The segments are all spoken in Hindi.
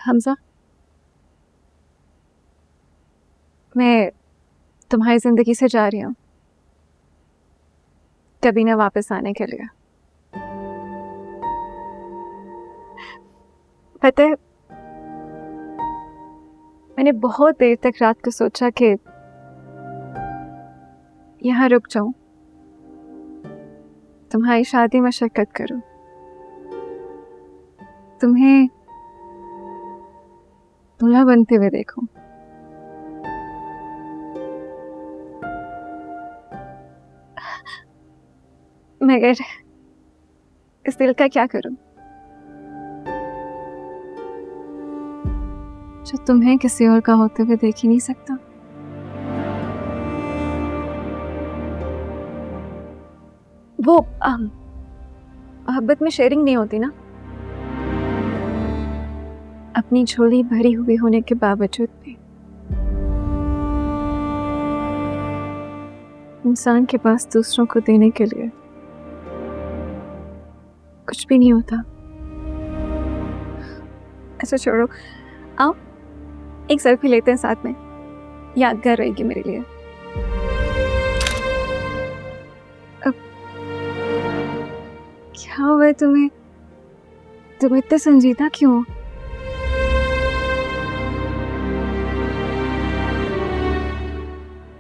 हमजा, मैं तुम्हारी जिंदगी से जा रही हूँ, कभी ना वापस आने के लिए। पता है, मैंने बहुत देर तक रात को सोचा कि यहाँ रुक जाऊं, तुम्हारी शादी में शिरकत करूं, तुम्हें दूल्हा बनते हुए देखूं। मगर इस दिल का क्या करूं जो तुम्हें किसी और का होते हुए देख ही नहीं सकता। वो मोहब्बत में शेयरिंग नहीं होती ना, अपनी झोली भरी हुई होने के बावजूद भी इंसान के पास दूसरों को देने के लिए कुछ भी नहीं होता। ऐसा छोड़ो, आओ एक सेल्फी लेते हैं साथ में, यादगार रहेगी मेरे लिए। अब क्या हुआ है तुम्हें? तुम इतने संजीदा क्यों हो?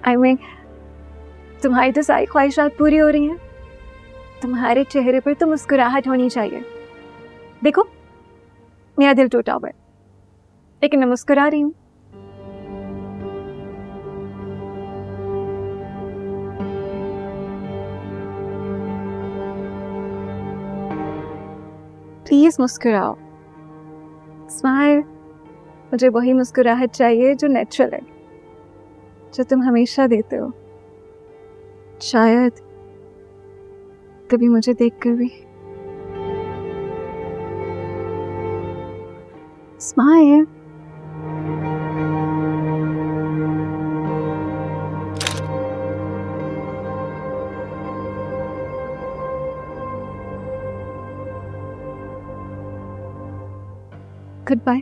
I mean, तुम्हारी तो सारी ख्वाहिशात पूरी हो रही हैं, तुम्हारे चेहरे पर तो मुस्कुराहट होनी चाहिए। देखो, मेरा दिल टूटा हुआ है, लेकिन मैं मुस्कुरा रही हूँ। प्लीज मुस्कुराओ, स्माइल। मुझे वही मुस्कुराहट चाहिए जो नेचुरल है, जो तुम हमेशा देते हो। शायद कभी मुझे देखकर भी। स्माइल। Goodbye.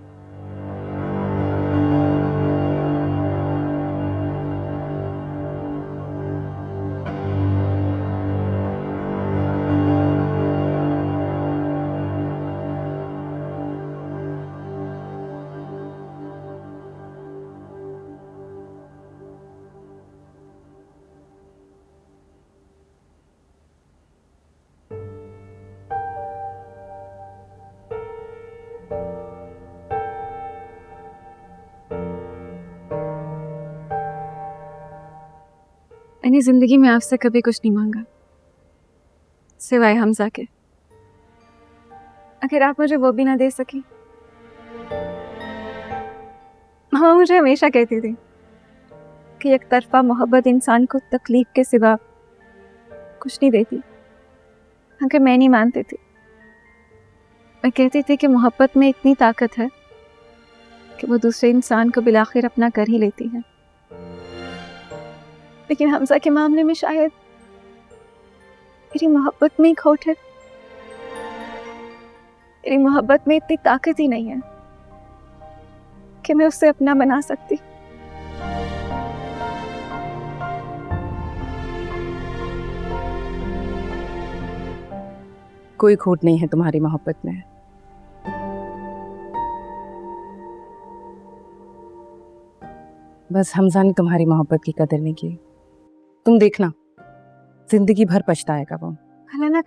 मैंने जिंदगी में आपसे कभी कुछ नहीं मांगा सिवाय हमजा के। अगर आप मुझे वो भी ना दे सकी। मामा मुझे हमेशा कहती थी कि एक तरफा मोहब्बत इंसान को तकलीफ के सिवा कुछ नहीं देती, मगर मैं नहीं मानती थी। मैं कहती थी कि मोहब्बत में इतनी ताकत है कि वो दूसरे इंसान को बिलाखिर अपना कर ही लेती है। लेकिन हमजा के मामले में शायद मेरी मोहब्बत में ही खोट है। मेरी मोहब्बत में इतनी ताकत ही नहीं है कि मैं उसे अपना बना सकती। कोई खोट नहीं है तुम्हारी मोहब्बत में। बस हमजा ने तुम्हारी मोहब्बत की कदर नहीं की। तुम देखना, जिंदगी भर पछताएगा वो। अल्लाह ना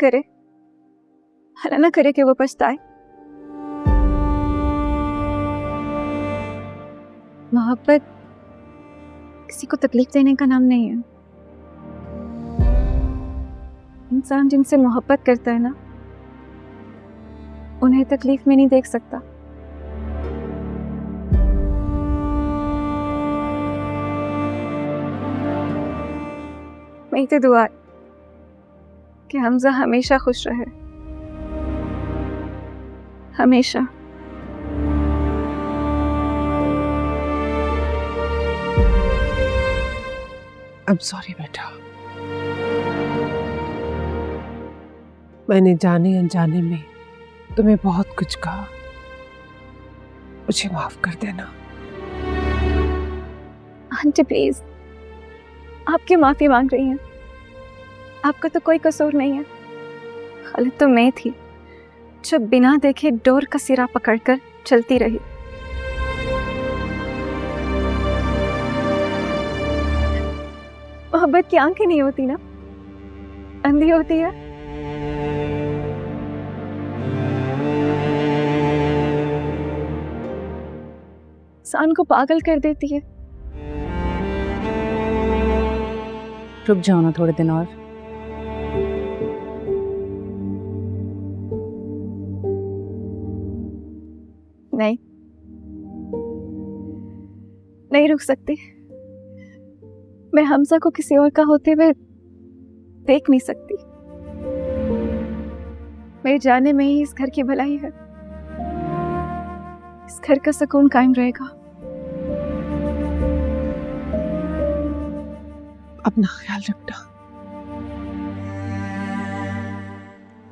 करे कि वो पछताए। मोहब्बत किसी को तकलीफ देने का नाम नहीं है। इंसान जिनसे मोहब्बत करता है ना, उन्हें तकलीफ में नहीं देख सकता। मेरी तो दुआ है कि हमजा हमेशा खुश रहे, हमेशा। I'm sorry बेटा, मैंने जाने अनजाने में तुम्हें बहुत कुछ कहा। मुझे माफ कर देना। आंटी प्लीज, आप क्यों माफी मांग रही हैं? आपका तो कोई कसूर नहीं है। गलत तो मैं थी जो बिना देखे डोर का सिरा पकड़कर चलती रही। मोहब्बत की आंखें नहीं होती ना, अंधी होती है। इंसान को पागल कर देती है। रुक जाओ ना थोड़े दिन और। नहीं, नहीं रुक सकती। मैं हमजा को किसी और का होते हुए देख नहीं सकती। मेरे जाने में ही इस घर की भलाई है, इस घर का सुकून कायम रहेगा। अपना ख्याल रखना।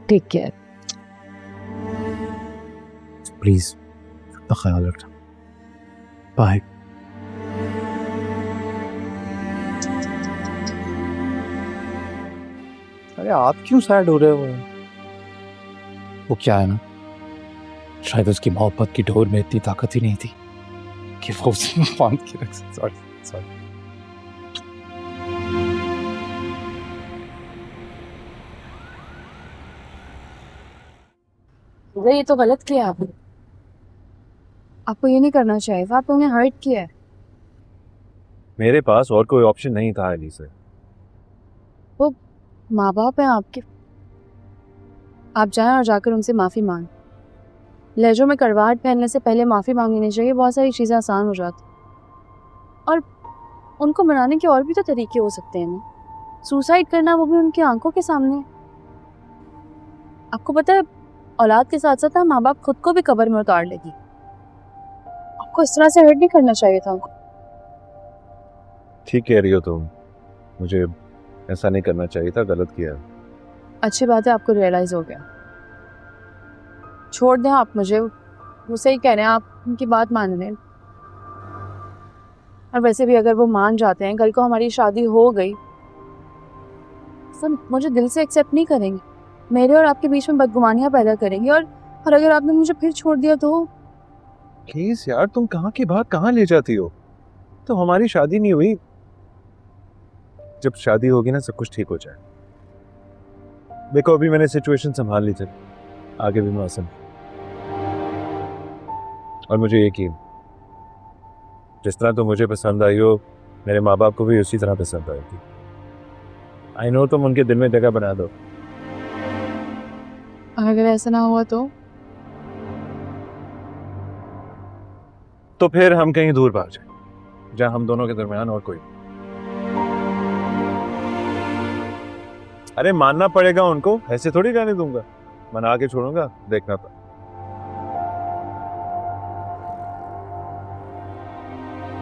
Take care. प्लीज अपना ख्याल रखना। बाय। अरे आप क्यों सैड हो रहे हो? वो क्या है ना, शायद उसकी मोहब्बत की डोर में इतनी ताकत ही नहीं थी कि वो उसे बांध के रख सके। सॉरी। ये तो गलत किया आपने। आपको ये नहीं करना चाहिए था, आपने उन्हें हर्ट किया है। मेरे पास और कोई ऑप्शन नहीं था अली से। वो माँ बाप हैं आपके, आप जाएं और जाकर उनसे माफ़ी मांग। लहजों में करवाहट पहनने से पहले माफ़ी मांग लेनी चाहिए, बहुत सारी चीज़ें आसान हो जाती। और उनको मनाने के और भी तो तरीके हो सकते हैं ना। सुसाइड करना, वो भी उनकी आंखों के सामने। आपको पता है, औलाद के साथ साथ माँ बाप खुद को भी कब्र में उतार लेगी। आपको इस तरह से हर्ट नहीं करना चाहिए था उनको। ठीक कह रही हो तुम, मुझे ऐसा नहीं करना चाहिए था, गलत किया। अच्छी बात है, आपको रियलाइज हो गया। छोड़ दें आप मुझे, वो सही कह रहे हैं, आप उनकी बात मान लें। और वैसे भी अगर वो मान जाते हैं, कल को हमारी शादी हो गई, सब मुझे दिल से एक्सेप्ट नहीं करेंगे, मेरे और आपके बीच में बदगुमानियां पैदा करेंगे। और अगर आपने मुझे फिर छोड़ दिया तो? प्लीज यार, तुम कहाँ की बात कहाँ ले जाती हो? तो हमारी शादी नहीं हुई। जब शादी होगी ना, सब कुछ ठीक हो जाए। देखो, अभी मैंने सिचुएशन संभाल ली थी, आगे भी मौसम। और मुझे यकीन, जिस तरह तुम मुझे पसंद आई हो, मेरे माँ बाप को भी उसी तरह पसंद आएगी। आई नो तुम उनके दिल में जगह बना दो। अगर ऐसा ना हुआ तो फिर हम कहीं दूर भाग जाए, जहां हम दोनों के दरमियान और कोई। अरे मानना पड़ेगा उनको, ऐसे थोड़ी जाने दूंगा। मना के छोड़ूंगा, देखना था।